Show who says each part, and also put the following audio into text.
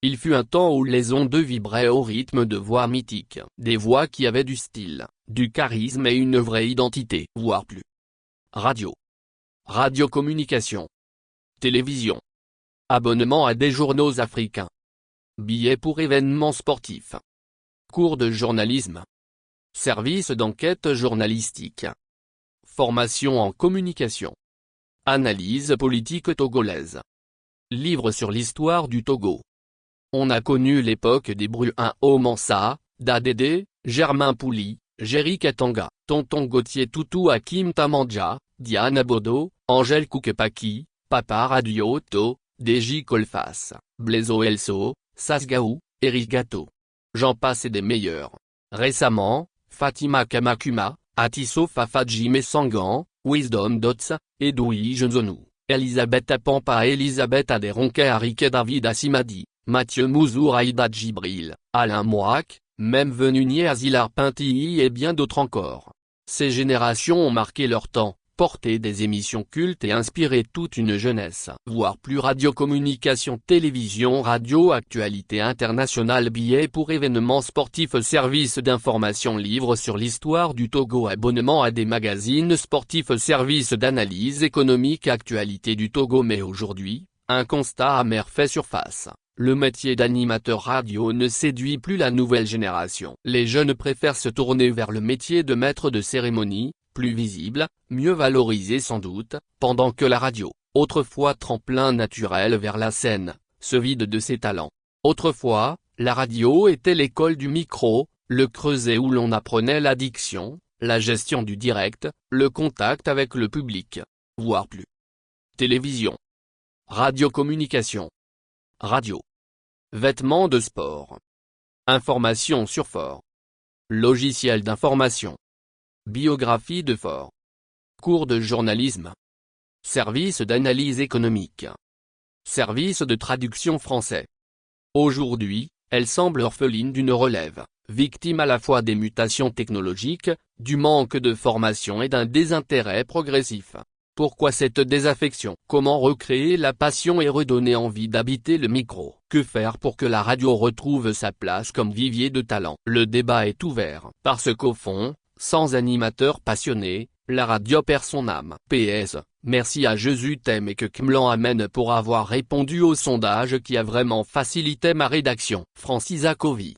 Speaker 1: Il fut un temps où les ondes vibraient au rythme de voix mythiques. Des voix qui avaient du style, du charisme et une vraie identité, voire plus. Radio. Radiocommunication. Télévision. Abonnement à des journaux africains. Billets pour événements sportifs. Cours de journalisme. Service d'enquête journalistique. Formation en communication. Analyse politique togolaise. Livre sur l'histoire du Togo. On a connu l'époque des Bruins Mansa, Dadede, Germain Pouli, Jerry Katanga, Tonton Gauthier Toutou Hakim Tamandja, Diana Bodo, Angèle Koukepaki, Papa Radioto, Deji Kolfas, Blaizo Elso, Sasgaou, Eric Gato. J'en passe et des meilleurs. Récemment, Fatima Kamakuma, Atiso Fafadjime Sangan, Wisdom Dots, Edoui Jenzonou, Elisabeth Apampa Elisabeth Aderonke Arike David Asimadi, Mathieu Mouzour Aïda Djibril, Alain Mouak, même Venunier Azilar Pintilly et bien d'autres encore. Ces générations ont marqué leur temps, porté des émissions cultes et inspiré toute une jeunesse. Voire plus radiocommunication télévision radio actualité internationale billets pour événements sportifs services d'information livres sur l'histoire du Togo abonnement à des magazines sportifs services d'analyse économique actualité du Togo mais aujourd'hui, un constat amer fait surface. Le métier d'animateur radio ne séduit plus la nouvelle génération. Les jeunes préfèrent se tourner vers le métier de maître de cérémonie, plus visible, mieux valorisé sans doute, pendant que la radio, autrefois tremplin naturel vers la scène, se vide de ses talents. Autrefois, la radio était l'école du micro, le creuset où l'on apprenait la diction, la gestion du direct, le contact avec le public. Voire plus. Télévision. Radiocommunication. Radio. Vêtements de sport. Information sur Fort. Logiciel d'information. Biographie de Fort. Cours de journalisme. Service d'analyse économique. Service de traduction français. Aujourd'hui, elle semble orpheline d'une relève, victime à la fois des mutations technologiques, du manque de formation et d'un désintérêt progressif. Pourquoi cette désaffection? Comment recréer la passion et redonner envie d'habiter le micro? Que faire pour que la radio retrouve sa place comme vivier de talent? Le débat est ouvert, parce qu'au fond, sans animateur passionné, la radio perd son âme. PS, merci à Jésus t'aime et que Kmlan amène pour avoir répondu au sondage qui a vraiment facilité ma rédaction. Francis Akovi.